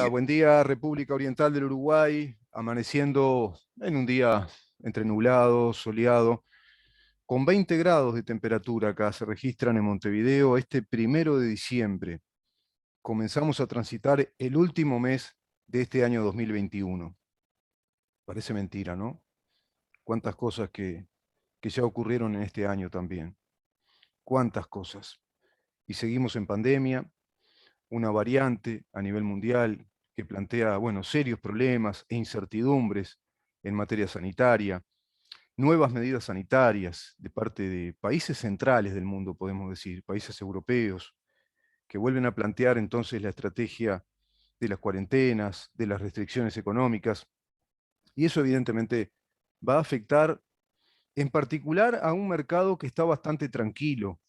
Buen día, República Oriental del Uruguay, amaneciendo en un día entre nublado, soleado, con 20 grados de temperatura acá se registran en Montevideo este 1 de diciembre. Comenzamos a transitar el último mes de este año 2021. Parece mentira, ¿no? Cuántas cosas que ya ocurrieron en este año también. Cuántas cosas. Y seguimos en pandemia, una variante a nivel mundial que plantea, bueno, serios problemas e incertidumbres en materia sanitaria, nuevas medidas sanitarias de parte de países centrales del mundo, podemos decir, países europeos, que vuelven a plantear entonces la estrategia de las cuarentenas, de las restricciones económicas, y eso evidentemente va a afectar en particular a un mercado que está bastante tranquilo,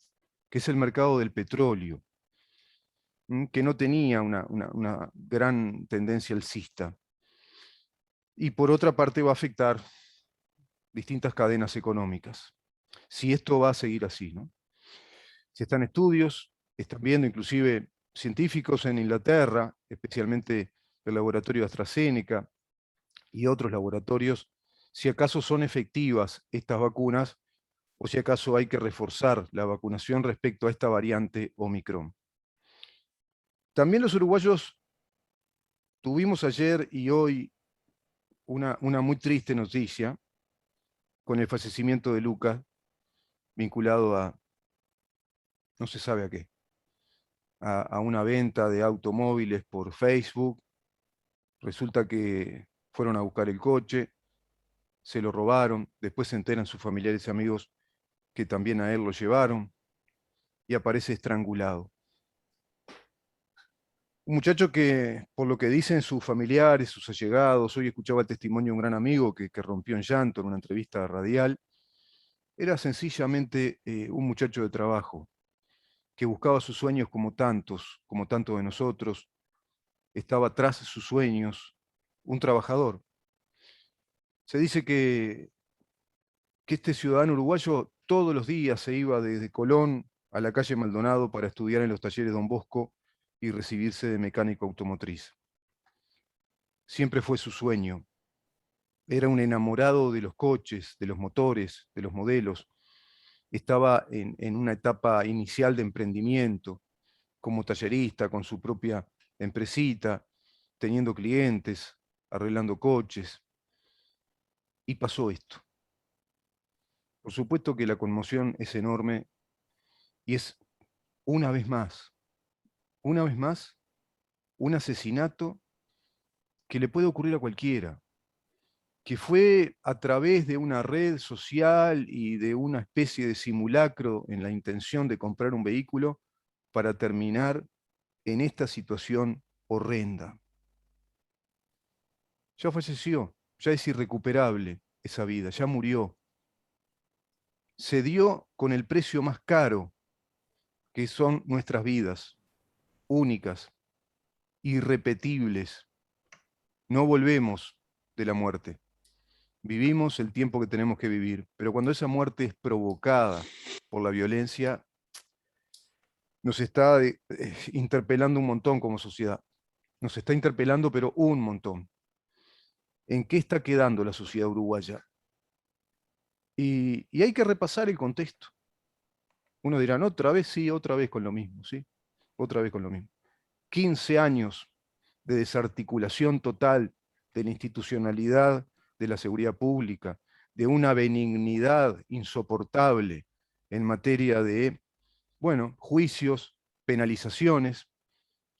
que es el mercado del petróleo, que no tenía una gran tendencia alcista. Y por otra parte va a afectar distintas cadenas económicas, si esto va a seguir así, ¿no? Se están estudios, están viendo inclusive científicos en Inglaterra, especialmente el laboratorio de AstraZeneca y otros laboratorios, si acaso son efectivas estas vacunas o si acaso hay que reforzar la vacunación respecto a esta variante Omicron. También los uruguayos tuvimos ayer y hoy una muy triste noticia con el fallecimiento de Lucas, vinculado a, no se sabe a qué, a una venta de automóviles por Facebook. Resulta que fueron a buscar el coche, se lo robaron, después se enteran sus familiares y amigos que también a él lo llevaron y aparece estrangulado. Un muchacho que, por lo que dicen sus familiares, sus allegados, hoy escuchaba el testimonio de un gran amigo que rompió en llanto en una entrevista radial, era sencillamente un muchacho de trabajo, que buscaba sus sueños como tantos de nosotros, estaba tras sus sueños, un trabajador. Se dice que este ciudadano uruguayo todos los días se iba desde Colón a la calle Maldonado para estudiar en los talleres Don Bosco y recibirse de mecánico automotriz. Siempre fue su sueño. Era un enamorado de los coches, de los motores, de los modelos. Estaba en una etapa inicial de emprendimiento, como tallerista, con su propia empresita, teniendo clientes, arreglando coches. Y pasó esto. Por supuesto que la conmoción es enorme y es una vez más, un asesinato que le puede ocurrir a cualquiera, que fue a través de una red social y de una especie de simulacro en la intención de comprar un vehículo para terminar en esta situación horrenda. Ya falleció, ya es irrecuperable esa vida, ya murió. Se dio con el precio más caro, que son nuestras vidas, únicas, irrepetibles. No volvemos de la muerte. Vivimos el tiempo que tenemos que vivir, pero cuando esa muerte es provocada por la violencia, nos está interpelando un montón como sociedad. Nos está interpelando, pero un montón. ¿En qué está quedando la sociedad uruguaya? Y hay que repasar el contexto. Uno dirá, "No, otra vez sí, otra vez con lo mismo, ¿sí? Otra vez con lo mismo. 15 años de desarticulación total de la institucionalidad de la seguridad pública, de una benignidad insoportable en materia de, bueno, juicios, penalizaciones,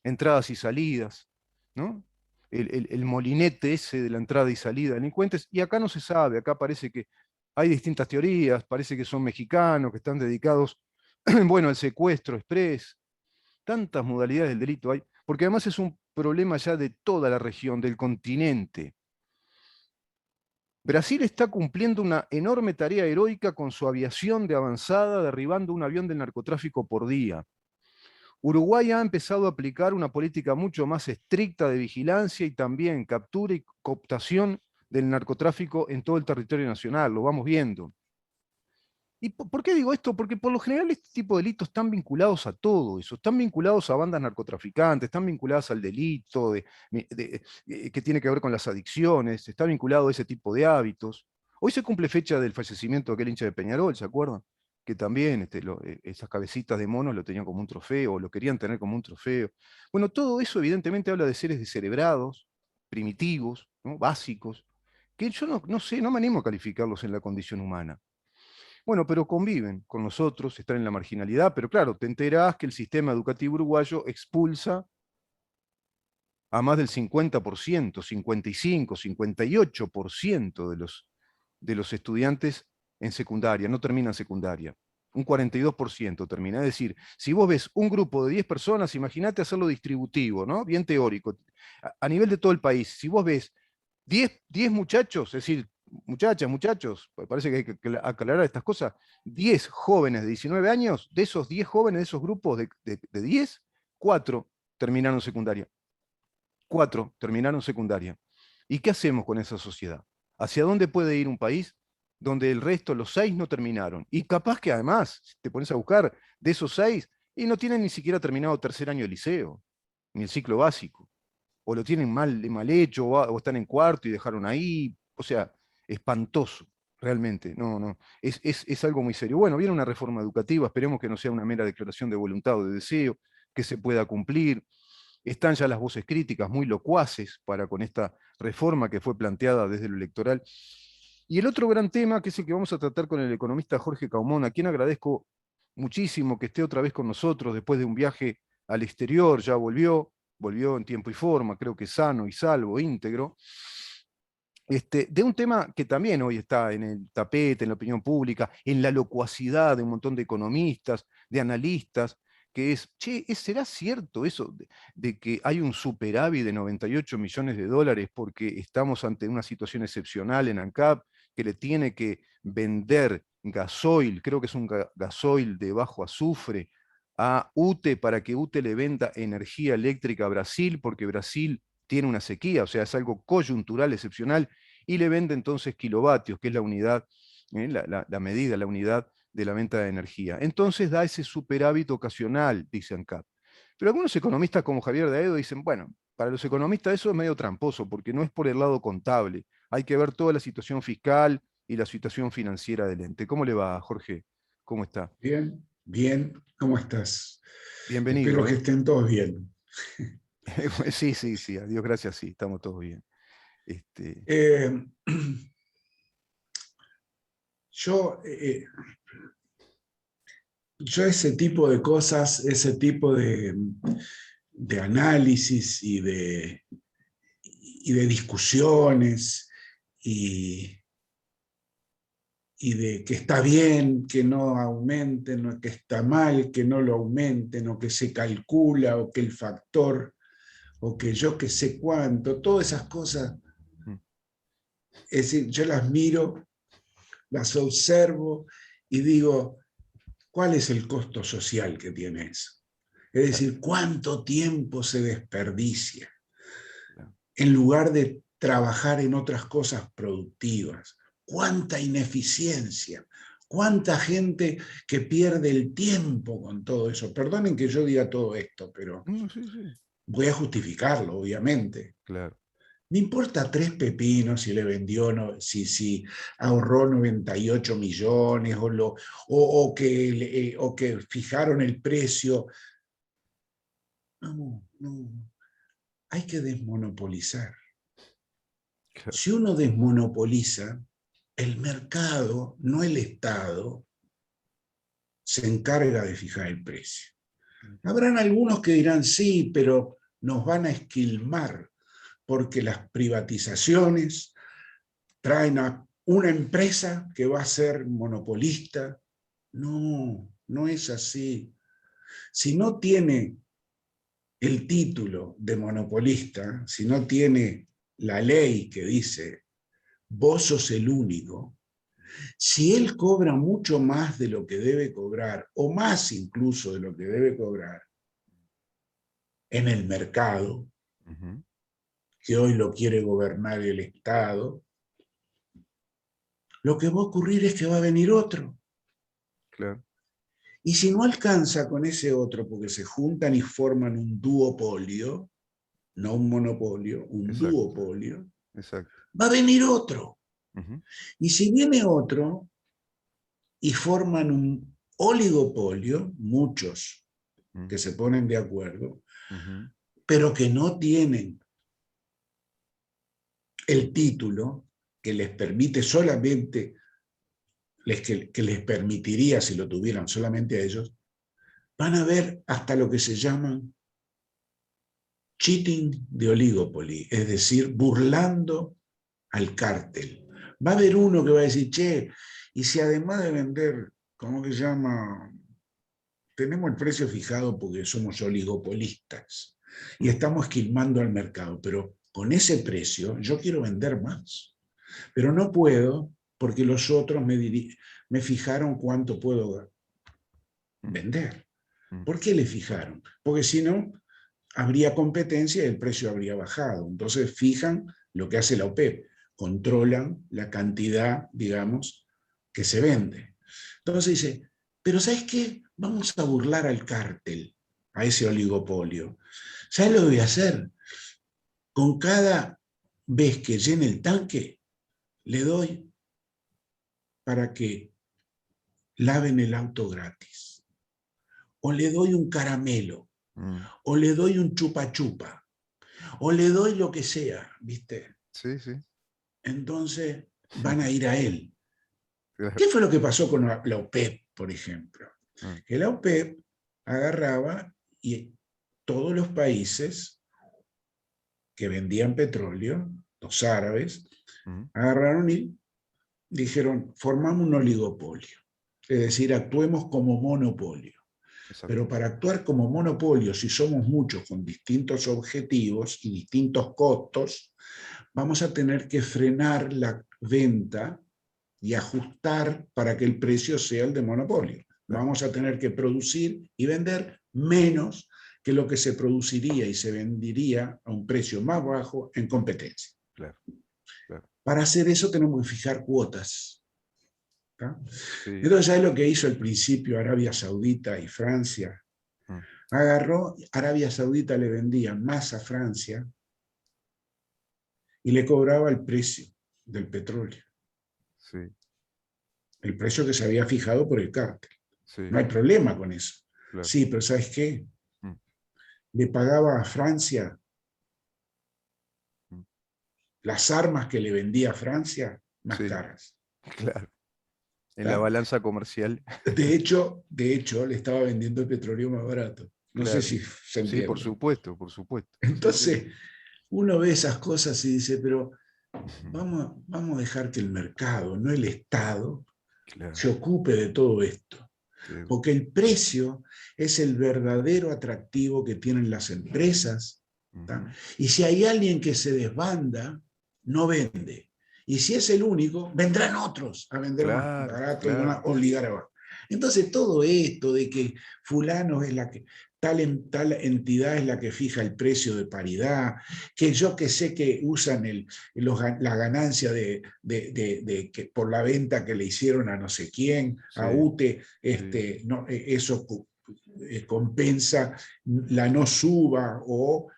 entradas y salidas, ¿no? El molinete ese de la entrada y salida de delincuentes, y acá no se sabe, acá parece que hay distintas teorías, parece que son mexicanos, que están dedicados, bueno, al secuestro express, tantas modalidades del delito hay, porque además es un problema ya de toda la región, del continente. Brasil está cumpliendo una enorme tarea heroica con su aviación de avanzada, derribando un avión del narcotráfico por día. Uruguay ha empezado a aplicar una política mucho más estricta de vigilancia y también captura y cooptación del narcotráfico en todo el territorio nacional, lo vamos viendo. ¿Y por qué digo esto? Porque por lo general este tipo de delitos están vinculados a todo eso, están vinculados a bandas narcotraficantes, están vinculados al delito que tiene que ver con las adicciones, está vinculado a ese tipo de hábitos. Hoy se cumple fecha del fallecimiento de aquel hincha de Peñarol, ¿se acuerdan? Que también esas cabecitas de monos lo tenían como un trofeo, o lo querían tener como un trofeo. Bueno, todo eso evidentemente habla de seres descerebrados, primitivos, ¿no? Básicos, que yo no sé, no me animo a calificarlos en la condición humana. Bueno, pero conviven con nosotros, están en la marginalidad, pero claro, te enterás que el sistema educativo uruguayo expulsa a más del 50%, 55, 58% de los estudiantes en secundaria, no terminan secundaria. Un 42% termina. Es decir, si vos ves un grupo de 10 personas, imagínate hacerlo distributivo, ¿no? Bien teórico. A nivel de todo el país, si vos ves 10 muchachos, es decir, muchachas, muchachos, parece que hay que aclarar estas cosas, 10 jóvenes de 19 años, de esos 10 jóvenes, de esos grupos de 10, 4 terminaron secundaria. 4 terminaron secundaria. ¿Y qué hacemos con esa sociedad? ¿Hacia dónde puede ir un país donde el resto, los 6, no terminaron? Y capaz que además, si te pones a buscar, de esos 6, y no tienen ni siquiera terminado tercer año de liceo, ni el ciclo básico, o lo tienen mal hecho, o están en cuarto y dejaron ahí, o sea, espantoso, realmente, no, es algo muy serio. Bueno, viene una reforma educativa, esperemos que no sea una mera declaración de voluntad o de deseo, que se pueda cumplir. Están ya las voces críticas muy locuaces para con esta reforma que fue planteada desde lo electoral. Y el otro gran tema, que es el que vamos a tratar con el economista Jorge Caumón, a quien agradezco muchísimo que esté otra vez con nosotros después de un viaje al exterior, ya volvió en tiempo y forma, creo que sano y salvo, íntegro, de un tema que también hoy está en el tapete, en la opinión pública, en la locuacidad de un montón de economistas, de analistas, que es, che, ¿será cierto eso de que hay un superávit de 98 millones de dólares porque estamos ante una situación excepcional en ANCAP, que le tiene que vender gasoil, creo que es un gasoil de bajo azufre, a UTE para que UTE le venda energía eléctrica a Brasil, porque Brasil tiene una sequía, o sea, es algo coyuntural, excepcional, y le vende entonces kilovatios, que es la unidad, la medida, la unidad de la venta de energía. Entonces da ese superávit ocasional, dice ANCAP. Pero algunos economistas como Javier Daedo dicen, bueno, para los economistas eso es medio tramposo, porque no es por el lado contable, hay que ver toda la situación fiscal y la situación financiera del ente. ¿Cómo le va, Jorge? ¿Cómo está? Bien, bien, ¿cómo estás? Espero Bienvenido, que ¿eh? estén todos bien. Sí, sí, sí, a Dios gracias, sí, estamos todos bien. Este, Eh, yo, eh, yo ese tipo de cosas, ese tipo de análisis y de discusiones y, y de que está bien que no aumenten, o que está mal que no lo aumenten, o que se calcula, o que el factor, o que yo que sé cuánto, todas esas cosas, mm, es decir, yo las miro, las observo y digo, ¿cuál es el costo social que tiene eso? Es claro, decir, ¿cuánto tiempo se desperdicia claro. en lugar de trabajar en otras cosas productivas? ¿Cuánta ineficiencia? ¿Cuánta gente que pierde el tiempo con todo eso? Perdonen que yo diga todo esto, pero No, sí, sí, voy a justificarlo, obviamente. claro. Me importa tres pepinos si le vendió, no, si ahorró 98 millones o que fijaron el precio. No, no, hay que desmonopolizar. Claro. Si uno desmonopoliza, el mercado, no el Estado, se encarga de fijar el precio. Habrán algunos que dirán, sí, pero nos van a esquilmar porque las privatizaciones traen a una empresa que va a ser monopolista. No, no es así. Si no tiene el título de monopolista, si no tiene la ley que dice vos sos el único, si él cobra mucho más de lo que debe cobrar, o más incluso de lo que debe cobrar en el mercado, Ujú. que hoy lo quiere gobernar el Estado, lo que va a ocurrir es que va a venir otro claro, Y si no alcanza con ese otro, porque se juntan y forman un duopolio, no un monopolio, un exacto, duopolio, exacto. va a venir otro. Ujú, Y si viene otro y forman un oligopolio, muchos ujú, que se ponen de acuerdo, ujú, pero que no tienen el título que les permite solamente, que les permitiría si lo tuvieran solamente a ellos, van a ver hasta lo que se llaman cheating de oligopoly, es decir, burlando al cártel. Va a haber uno que va a decir, che, y si además de vender, ¿cómo que se llama? Tenemos el precio fijado porque somos oligopolistas y ujú, estamos esquilmando al mercado, pero con ese precio yo quiero vender más, pero no puedo porque los otros me fijaron cuánto puedo ujú, vender. ujú, ¿Por qué le fijaron? Porque si no, habría competencia y el precio habría bajado. Entonces fijan lo que hace la OPEP, controlan la cantidad, digamos, que se vende. Entonces dice, pero ¿sabes qué? Vamos a burlar al cártel, a ese oligopolio. ¿Sabes lo que voy a hacer? Con cada vez que llene el tanque, le doy para que laven el auto gratis. O le doy un caramelo, ujú. o le doy un chupa chupa, o le doy lo que sea, ¿viste? Sí, sí. Entonces van a ir a él. Claro. ¿Qué fue lo que pasó con la OPEP, por ejemplo? Mm, Que la OPEP agarraba y todos los países que vendían petróleo, los árabes, ujú, agarraron y dijeron, formamos un oligopolio, es decir, actuemos como monopolio. exacto. Pero para actuar como monopolio, si somos muchos con distintos objetivos y distintos costos, vamos a tener que frenar la venta y ajustar para que el precio sea el de monopolio. Claro, Vamos a tener que producir y vender menos que lo que se produciría y se vendería a un precio más bajo en competencia. claro, claro. Para hacer eso tenemos que fijar cuotas. ¿Tá? Sí. Entonces, ¿sabes lo que hizo al principio Arabia Saudita y Francia? Mm, Agarró, Arabia Saudita le vendía más a Francia y le cobraba el precio del petróleo, sí, el precio que se había fijado por el cártel. sí, No hay problema con eso. claro. Sí, pero ¿sabes qué? Mm, Le pagaba a Francia mm, las armas que le vendía a Francia más sí, caras. claro. En la ¿Tá? balanza comercial, De hecho, le estaba vendiendo el petróleo más barato. No sé claro. si se Sí, por entiende. supuesto, por supuesto. Sí, sí. Entonces, uno ve esas cosas y dice, pero Ujú, vamos a dejar que el mercado, no el Estado, claro, se ocupe de todo esto. sí, Porque el precio es el verdadero atractivo que tienen las empresas. ¿Tá? ujú, Y si hay alguien que se desbanda, no vende. Y si es el único, vendrán otros a vender más claro, barato y van a claro. obligar a bajar. Entonces, todo esto de que fulano es la que, tal entidad es la que fija el precio de paridad, que yo que sé que usan la ganancia que por la venta que le hicieron a no sé quién, a Sí, UTE, sí, no, eso compensa la no suba o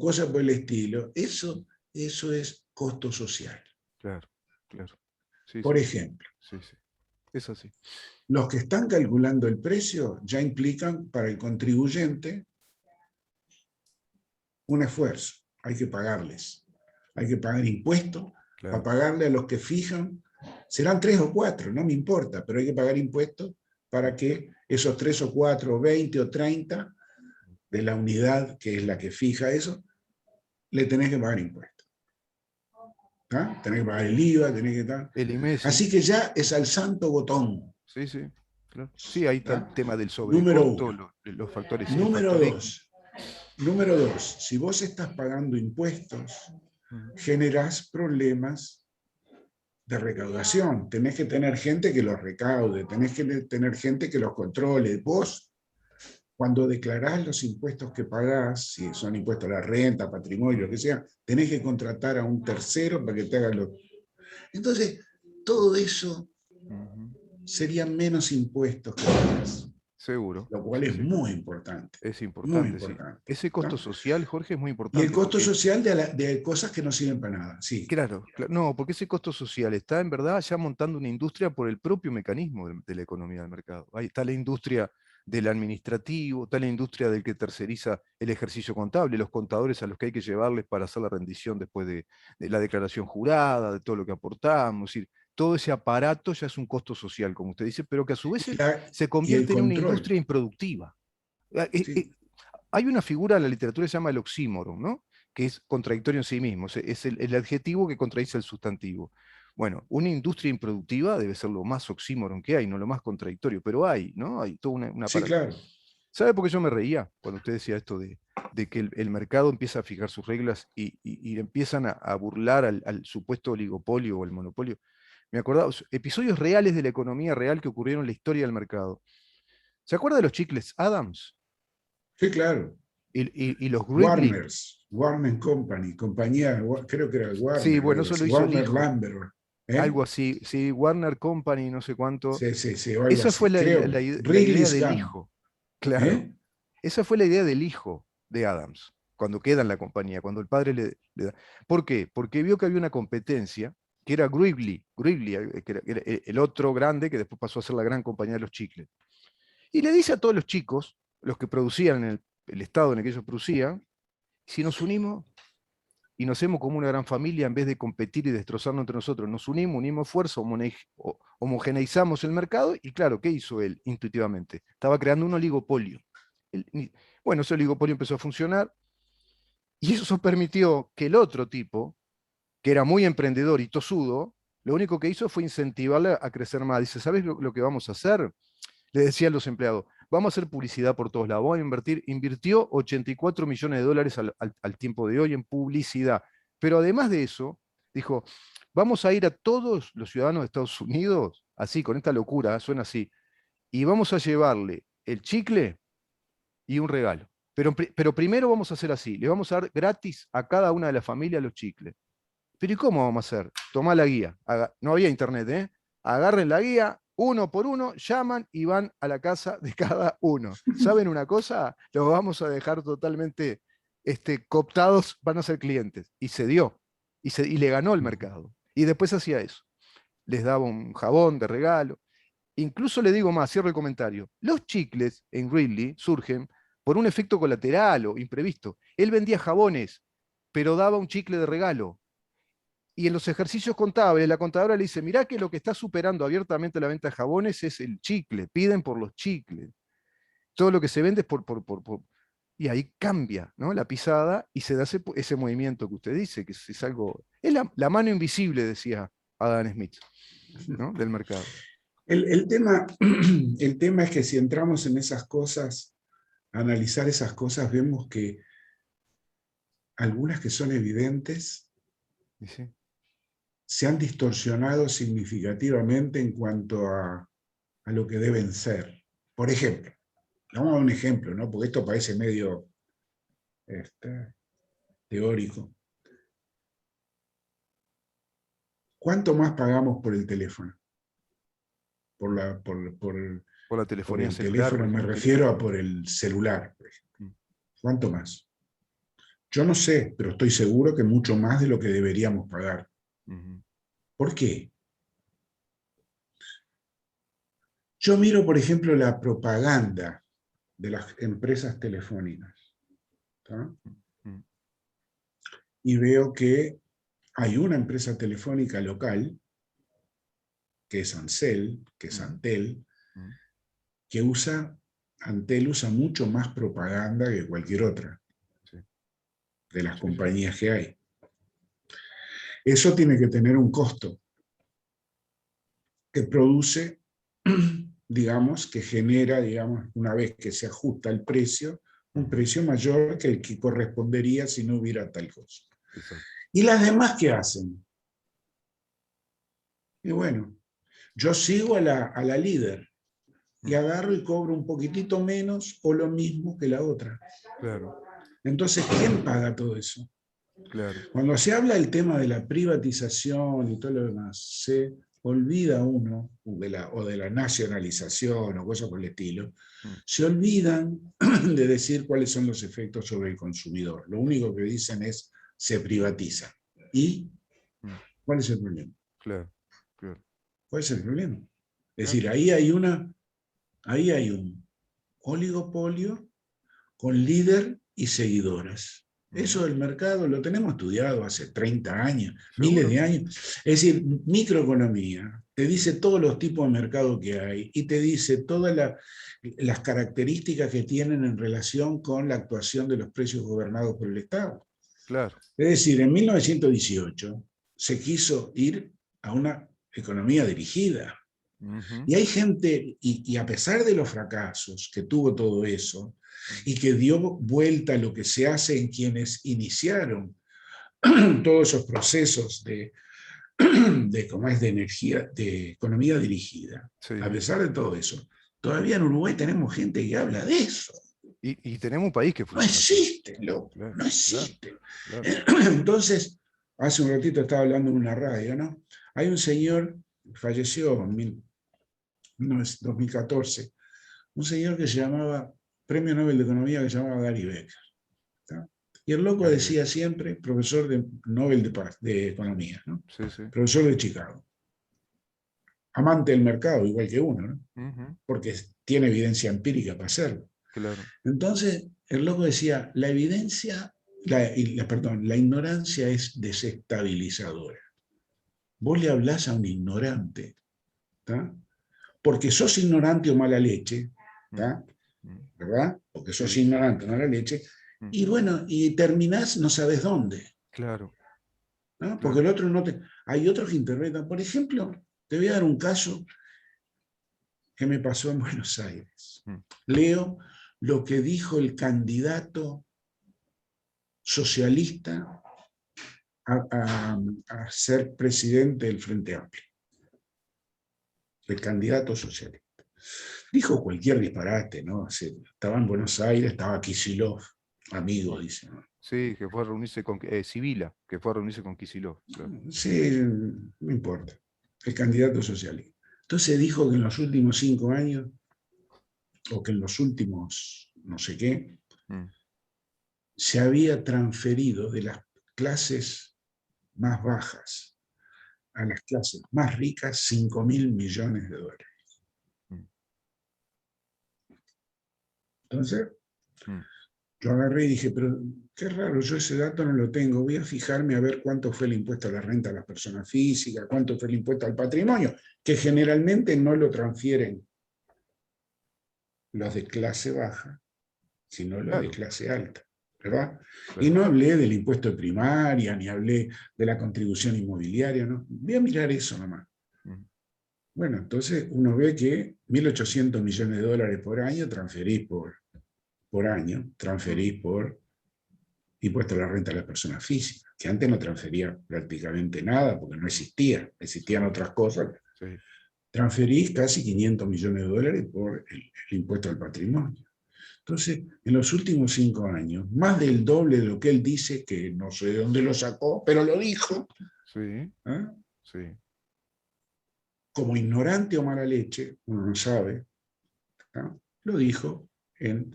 cosas por el estilo. Eso es costo social. claro, claro. Sí, Por sí, ejemplo, sí, sí. Es así. los que están calculando el precio ya implican para el contribuyente un esfuerzo. Hay que pagarles. Hay que pagar impuestos para Claro. pagarle a los que fijan. Serán 3 o 4, no me importa, pero hay que pagar impuestos Mm, para que esos 3 o 4, 20 o 30 de la unidad que es la que fija eso, le tenés que pagar impuestos. ¿Ah? Tenés que pagar el IVA, tenés que tal. el IMESI. Así que ya es al santo botón. Sí, sí, claro. Sí, ahí está ¿Ah? el tema del Número sobrecosto, uno. los factores, el Número factor X. dos. Número dos. Si vos estás pagando impuestos, Mm, generás problemas de recaudación. Tenés que tener gente que los recaude, tenés que tener gente que los controle. Vos, cuando declarás los impuestos que pagás, si son impuestos a la renta, patrimonio, lo que sea, tenés que contratar a un tercero para que te haga los... Entonces, todo eso ujú. serían menos impuestos que otras, Seguro. lo cual Sí, es sí. muy importante. Es Muy importante, sí. importante. Ese costo ¿No? social, Jorge, es muy Y el importante costo porque, social de cosas que no sirven para nada, sí. claro, no, porque ese costo social está en verdad ya montando una industria por el propio mecanismo de la economía del mercado. Ahí está la industria del administrativo, está la industria del que terceriza el ejercicio contable, los contadores a los que hay que llevarles para hacer la rendición después de la declaración jurada, de todo lo que aportamos. Es decir, todo ese aparato ya es un costo social, como usted dice, pero que a su vez se Y el convierte en una control. industria improductiva. Sí, Hay una figura en la literatura que se llama el oxímoron, ¿no? Que es contradictorio en sí mismo, es el adjetivo que contradice el sustantivo. Bueno, una industria improductiva debe ser lo más oxímoron que hay, no lo más contradictorio, pero hay, ¿no? Hay todo un sí, aparato. claro. ¿Sabe por qué yo me reía cuando usted decía esto de que el mercado empieza a fijar sus reglas y empiezan a burlar al supuesto oligopolio o el monopolio? Me acordaba, episodios reales de la economía real que ocurrieron en la historia del mercado. ¿Se acuerda de los chicles Adams Sí, claro. y los Wrigley? Warner Company, compañía, creo que era Sí, Warner o bueno, algo eso lo así. hizo el Warner hijo, Lambert. ¿Eh? algo así, sí, Warner Company, no sé cuánto. Sí, sí, sí, o algo Esa fue así. Creo. la idea Wrigley's del Gum. hijo, claro. ¿Eh? Esa fue la idea del hijo de Adams, cuando queda en la compañía, cuando el padre le da. ¿Por qué? Porque vio que había una competencia, que era Wrigley, que era el otro grande que después pasó a ser la gran compañía de los chicles. Y le dice a todos los chicos, los que producían en el estado en el que ellos producían, si nos unimos y nos hacemos como una gran familia, en vez de competir y destrozarnos entre nosotros, nos unimos, unimos fuerza, homogeneizamos el mercado, y claro, ¿qué hizo él intuitivamente? Estaba creando un oligopolio. Bueno, ese oligopolio empezó a funcionar, y eso permitió que el otro tipo, que era muy emprendedor y tosudo, lo único que hizo fue incentivarle a crecer más. Dice, ¿sabes lo que vamos a hacer? Le decían los empleados, vamos a hacer publicidad por todos lados, vamos a invirtió 84 millones de dólares al tiempo de hoy en publicidad. Pero además de eso, dijo, vamos a ir a todos los ciudadanos de Estados Unidos, así, con esta locura, suena así, y vamos a llevarle el chicle y un regalo. Pero primero vamos a hacer así, le vamos a dar gratis a cada una de las familias los chicles. Pero ¿y cómo vamos a hacer? Tomá la guía. No había internet, ¿eh? Agarren la guía, uno por uno, llaman y van a la casa de cada uno. ¿Saben una cosa? Los vamos a dejar totalmente cooptados, van a ser clientes. Y se dio. Y le ganó el mercado. Y después hacía eso. Les daba un jabón de regalo. Incluso le digo más, cierro el comentario. Los chicles en Ridley surgen por un efecto colateral o imprevisto. Él vendía jabones, pero daba un chicle de regalo. Y en los ejercicios contables, la contadora le dice, mirá que lo que está superando abiertamente la venta de jabones es el chicle, piden por los chicles. Todo lo que se vende es por. Y ahí cambia, ¿no? La pisada y se da ese movimiento que usted dice, que es algo. Es la mano invisible, decía Adam Smith, ¿no? Del mercado. El tema, el tema es que si entramos en esas cosas, a analizar esas cosas, vemos que algunas que son evidentes ¿Sí? se han distorsionado significativamente en cuanto a lo que deben ser. Por ejemplo, vamos a dar un ejemplo, ¿no? Porque esto parece medio teórico. ¿Cuánto más pagamos por el teléfono? Por Por la telefonía el celular, por teléfono me ejemplo. refiero a por el celular, por ejemplo. ¿Cuánto más? Yo no sé, pero estoy seguro que mucho más de lo que deberíamos pagar. ¿Por qué? Yo miro, por ejemplo, la propaganda de las empresas telefónicas, ¿tá? Y veo que hay una empresa telefónica local, que es Ancel, que es Antel, que Antel usa mucho más propaganda que cualquier otra de las compañías que hay. Eso tiene que tener un costo que produce, digamos, que genera, digamos, una vez que se ajusta el precio, un precio mayor que el que correspondería si no hubiera tal cosa. Exacto. ¿Y las demás qué hacen? Y bueno, yo sigo a la líder y agarro y cobro un poquitito menos o lo mismo que la otra. Claro. Entonces, ¿quién paga todo eso? Claro. Cuando se habla del tema de la privatización y todo lo demás, se olvida uno, o de la nacionalización o cosas por el estilo, se olvidan de decir cuáles son los efectos sobre el consumidor. Lo único que dicen es se privatiza. ¿Y cuál es el problema? Claro, claro. ¿Cuál es el problema? Es Claro. decir, ahí hay un oligopolio con líder y seguidores. Eso del mercado lo tenemos estudiado hace 30 años, miles Seguro. de años. Es decir, microeconomía te dice todos los tipos de mercado que hay y te dice todas las características que tienen en relación con la actuación de los precios gobernados por el Estado. Claro. Es decir, en 1918 se quiso ir a una economía dirigida. Y hay gente, y a pesar de los fracasos que tuvo todo eso, y que dio vuelta a lo que se hace en quienes iniciaron todos esos procesos como es de energía, de economía dirigida, Sí. a pesar de todo eso, todavía en Uruguay tenemos gente que habla de eso. Y tenemos un país que No funciona así. existe, loco, Claro, no existe. claro. Entonces, hace un ratito estaba hablando en una radio, ¿no? Hay un señor, falleció en 2014, un señor que se llamaba, premio Nobel de Economía, que se llamaba Gary Becker. ¿Tá? Y el loco Gary decía Becker. siempre, profesor de Nobel de Economía, ¿no? Sí, sí. Profesor de Chicago. Amante del mercado, igual que uno, ¿no? Porque tiene evidencia empírica para hacerlo. Claro. Entonces, el loco decía, la evidencia, la ignorancia es desestabilizadora. Vos le hablás a un ignorante, ¿tá? Porque sos ignorante o mala leche, ¿tá? ¿Verdad? Porque sos ignorante o mala leche, y bueno, y terminás no sabes dónde. Claro. ¿No? Porque el otro no te... Hay otros que interpretan. Por ejemplo, te voy a dar un caso que me pasó en Buenos Aires. Leo lo que dijo el candidato socialista a ser presidente del Frente Amplio. El candidato socialista. Dijo cualquier disparate, ¿no? Estaba en Buenos Aires, estaba Kicillof, amigo, dice, ¿no? Sí, que fue a reunirse con Sibila, que fue a reunirse con Kicillof. Claro. Sí, no importa. El candidato socialista. Entonces dijo que en los últimos 5 años, o que en los últimos no sé qué, se había transferido de las clases más bajas a las clases más ricas 5.000 millones de dólares. Entonces, yo agarré y dije, pero qué raro, yo ese dato no lo tengo, voy a fijarme a ver cuánto fue el impuesto a la renta a las personas físicas, cuánto fue el impuesto al patrimonio, que generalmente no lo transfieren los de clase baja, sino los de clase alta, ¿verdad? Y no hablé del impuesto de primaria, ni hablé de la contribución inmobiliaria, ¿no? Voy a mirar eso nomás. Bueno, entonces uno ve que 1.800 millones de dólares por año transferís por año, transferís por impuesto a la renta a las personas físicas, que antes no transfería prácticamente nada porque no existía, existían otras cosas. Sí. Transferís casi 500 millones de dólares por el impuesto al patrimonio. Entonces, en los últimos 5 años, más del doble de lo que él dice, que no sé de dónde lo sacó, pero lo dijo, Sí. ¿eh? Sí. Como ignorante o mala leche, uno no sabe, ¿no? Lo dijo en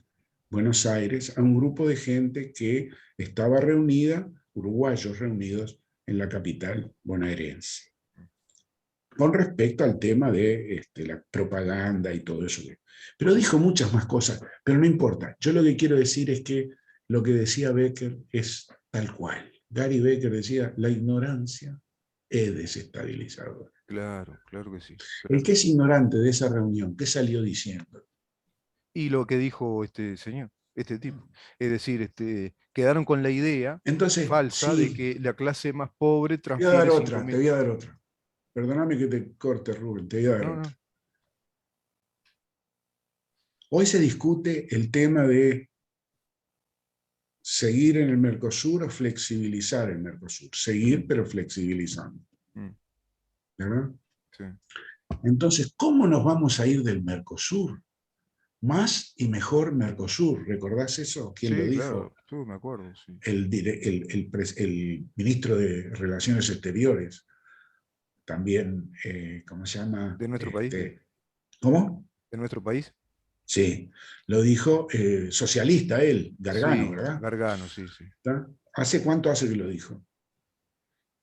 Buenos Aires a un grupo de gente que estaba reunida, uruguayos reunidos en la capital bonaerense, con respecto al tema de la propaganda y todo eso. Pero dijo muchas más cosas, pero no importa. Yo lo que quiero decir es que lo que decía Becker es tal cual. Gary Becker decía, la ignorancia es desestabilizadora. Claro, claro que sí. Claro. El que es ignorante de esa reunión, ¿qué salió diciendo? Y lo que dijo este señor, este tipo. Es decir, quedaron con la idea Entonces, falsa de sí, que la clase más pobre te voy a dar transfiere otra, 5.000. te voy a dar otra. Perdóname que te corte, Rubén, te voy a dar No, otra. no. Hoy se discute el tema de seguir en el Mercosur o flexibilizar el Mercosur. Seguir, pero flexibilizando. ¿Verdad? Sí. Entonces, ¿cómo nos vamos a ir del Mercosur? Más y mejor Mercosur. ¿Recordás eso? ¿Quién lo Sí, dijo? claro, tú me acuerdo, sí. El ministro de Relaciones Exteriores también, ¿cómo se llama? ¿De nuestro país? ¿Cómo? ¿De nuestro país? Sí, lo dijo socialista él, Gargano, Sí, ¿verdad? Gargano, sí, sí. ¿Está? ¿Hace cuánto hace que lo dijo?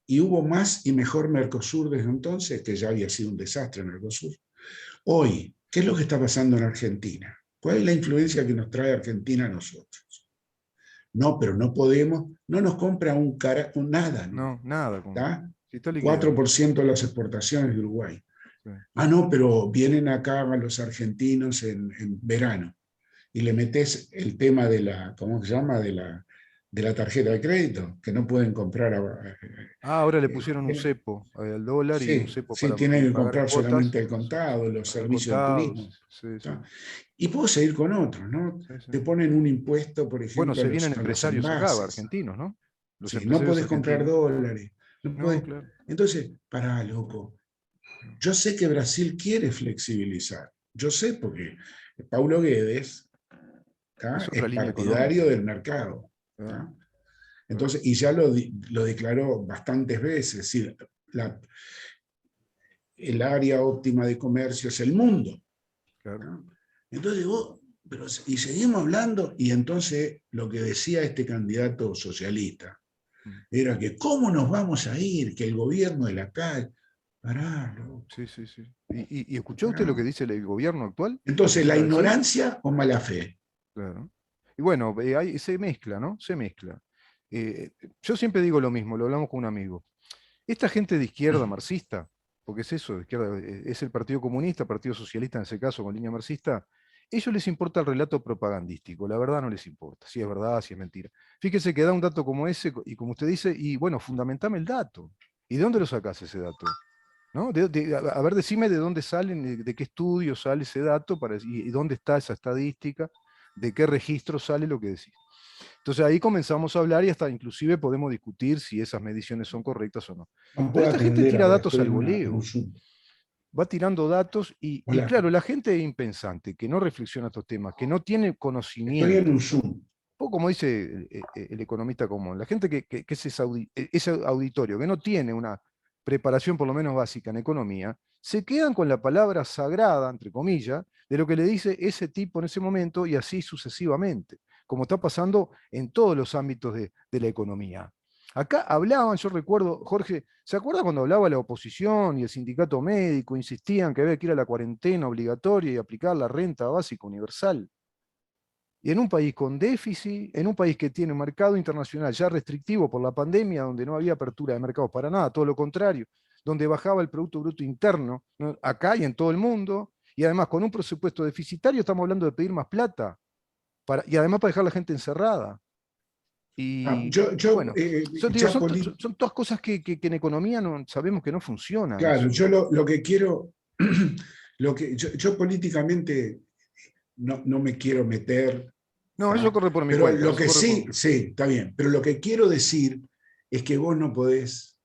Y hubo más y mejor Mercosur desde entonces, que ya había sido un desastre Mercosur. Hoy, ¿qué es lo que está pasando en Argentina? ¿Cuál es la influencia que nos trae Argentina a nosotros? No, pero no podemos, no nos compra un nada, ¿no? No, nada. ¿Está? Si está liquidado. 4% de las exportaciones de Uruguay. Sí. Ah, no, pero vienen acá los argentinos en verano y le metes el tema de la, ¿cómo se llama? De la tarjeta de crédito, que no pueden comprar. Ah, ahora le pusieron un Eh, cepo al dólar y un sí, cepo sí, para tienen que pagar en comprar cuotas. solamente el contado, los Al servicios de contado, turismo. sí, sí, ¿Está? Y puedo seguir con otros, ¿no? sí, sí. Te ponen un impuesto, por Bueno, ejemplo, se vienen a los empresarios acá, envases. argentinos, ¿no? Los Sí, no empresarios podés comprar argentinos. dólares. No No, podés. claro. Entonces, pará, loco. Yo sé que Brasil quiere flexibilizar. Yo sé porque Paulo Guedes, Es ¿tá? otra Es línea partidario económica. del mercado. Claro, ¿Tá? claro, Entonces, y ya lo declaró bastantes veces. Es decir, el área óptima de comercio es el mundo. claro. ¿Tá? Entonces vos, pero, y seguimos hablando, y entonces lo que decía este candidato socialista Mm. era que cómo nos vamos a ir, que el gobierno de la calle, pará, loco, Sí, sí, sí. ¿Y escuchó usted lo que pará. dice el gobierno actual? ¿Lo que Entonces, la sale a decir? ignorancia o mala fe. Claro. Y bueno, se mezcla, ¿no? Se mezcla. Eh, yo siempre digo lo mismo, lo hablamos con un amigo. Esta gente de izquierda marxista, porque es eso, de izquierda, es el Partido Comunista, Partido Socialista en ese caso, con línea marxista, ellos les importa el relato propagandístico, la verdad no les importa, si es verdad, si es mentira. Fíjese que da un dato como ese, y como usted dice, y bueno, fundamentame el dato. ¿Y de dónde lo sacás ese dato? ¿No? A ver, decime de dónde salen, de qué estudio sale ese dato y dónde está esa estadística, de qué registro sale lo que decís. Entonces ahí comenzamos a hablar y hasta inclusive podemos discutir si esas mediciones son correctas o no. No Pero puedo esta gente atender tira ahora, datos estoy al en un voleo, Zoom. va tirando datos y Hola, claro, la gente impensante, que no reflexiona estos temas, que no tiene estoy en un conocimiento, Zoom. poco como dice el economista común, la gente que es ese auditorio, que no tiene una preparación por lo menos básica en economía, se quedan con la palabra sagrada, entre comillas, de lo que le dice ese tipo en ese momento y así sucesivamente, como está pasando en todos los ámbitos de la economía. Acá hablaban, yo recuerdo, Jorge, ¿se acuerda cuando hablaba la oposición y el sindicato médico, insistían que había que ir a la cuarentena obligatoria y aplicar la renta básica universal? Y en un país con déficit, en un país que tiene un mercado internacional ya restrictivo por la pandemia, donde no había apertura de mercados para nada, todo lo contrario, donde bajaba el Producto Bruto Interno, ¿no? Acá y en todo el mundo, y además con un presupuesto deficitario estamos hablando de pedir más plata, y además para dejar a la gente encerrada. Y bueno, digo, ya son todas cosas que en economía no, sabemos que no funciona claro, eso. yo lo que quiero, yo políticamente no me quiero meter, No, eso ¿tá? corre por mi Pero cuenta, lo eso que corre por... sí, sí, está bien, pero lo que quiero decir es que vos no podés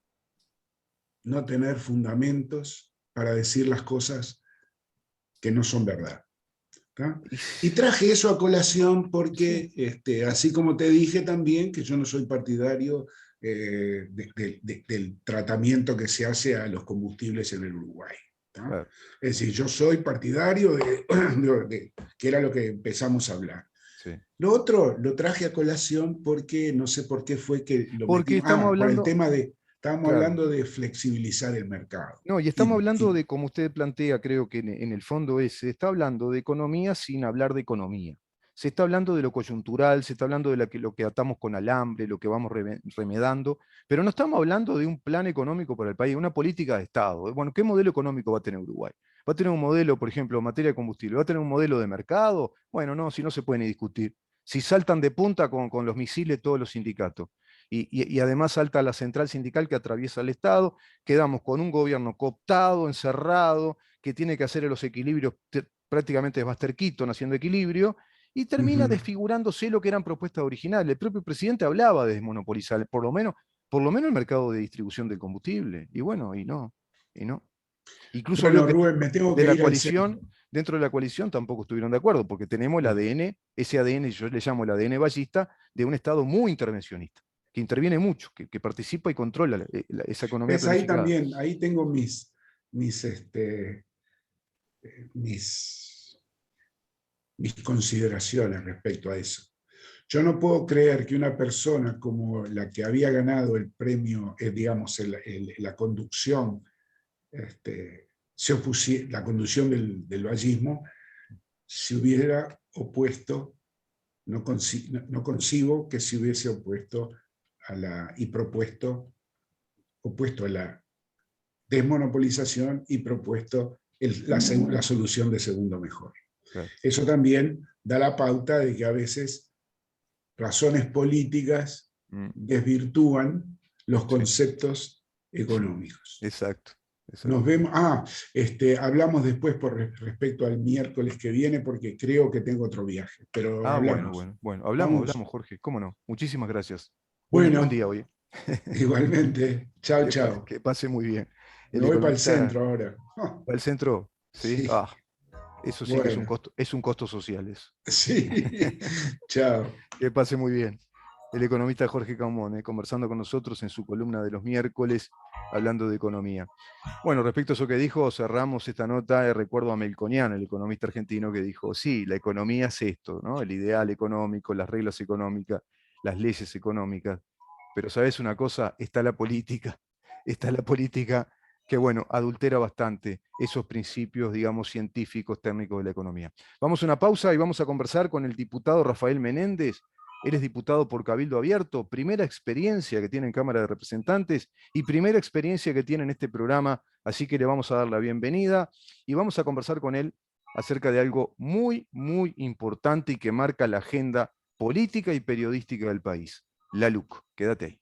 no tener fundamentos para decir las cosas que no son verdad. ¿Tá? Y, Y traje eso a colación sí, porque, así como te dije también, que yo no soy partidario del tratamiento que se hace a los combustibles en el Uruguay. ¿Tá? claro, Es decir, yo soy partidario que era lo que empezamos a hablar. sí. Lo otro lo traje a colación porque no sé por qué fue que lo Porque metimos. estamos Por el hablando, tema estábamos claro. hablando de flexibilizar el mercado. No, y estamos hablando de, como usted plantea, creo que en el fondo es, se está hablando de economía sin hablar de economía. Se está hablando de lo coyuntural, se está hablando de lo que atamos con alambre, lo que vamos remedando, pero no estamos hablando de un plan económico para el país, una política de Estado. Bueno, ¿qué modelo económico va a tener Uruguay? ¿Va a tener un modelo, por ejemplo, en materia de combustible? ¿Va a tener un modelo de mercado? Bueno, no, si no se puede ni discutir. Si saltan de punta con los misiles todos los sindicatos. Y además salta la central sindical que atraviesa el Estado, quedamos con un gobierno cooptado, encerrado, que tiene que hacer los equilibrios, prácticamente es Buster Keaton haciendo equilibrio, y termina Uh-huh. desfigurándose lo que eran propuestas originales. El propio presidente hablaba de desmonopolizar, por lo menos el mercado de distribución del combustible. Y bueno, y no. Incluso veo Bueno, que Rubén, me tengo de que la ir al centro. coalición, dentro de la coalición tampoco estuvieron de acuerdo, porque tenemos el ADN, ese ADN, yo le llamo el ADN ballista, de un Estado muy intervencionista. que interviene mucho, que participa y controla esa economía ¿Ves? Ahí planificada. también, ahí tengo mis, mis, mis consideraciones respecto a eso. Yo no puedo creer que una persona como la que había ganado el premio, digamos, la conducción, la conducción del vallismo, se hubiera opuesto, no concibo que se hubiese opuesto y opuesto a la desmonopolización y propuesto la solución de segundo mejor. Claro. Eso también da la pauta de que a veces razones políticas desvirtúan los conceptos económicos. Exacto. Nos vemos, hablamos después respecto al miércoles que viene porque creo que tengo otro viaje, pero hablamos. Bueno, Vamos. hablamos, Jorge, cómo no. Muchísimas gracias. Buen Bueno, día hoy. igualmente. Chao, chao. Que pase muy bien. Me El voy para el economista centro ahora. va al centro, ¿sí? Sí, Eso sí que bueno, es un costo social eso. sí. Chao. Que pase muy bien. El economista Jorge Caumón, conversando con nosotros en su columna de los miércoles, hablando de economía. Bueno, respecto a eso que dijo, cerramos esta nota de recuerdo a Melconian, el economista argentino, que dijo, sí, la economía es esto, ¿no? El ideal económico, las reglas económicas, las leyes económicas. Pero ¿sabes una cosa? Está la política que, bueno, adultera bastante esos principios, digamos, científicos, técnicos de la economía. Vamos a una pausa y vamos a conversar con el diputado Rafael Menéndez. Él es diputado por Cabildo Abierto, primera experiencia que tiene en Cámara de Representantes y primera experiencia que tiene en este programa, así que le vamos a dar la bienvenida y vamos a conversar con él acerca de algo muy, muy importante y que marca la agenda política y periodística del país, la LUC. Quédate ahí.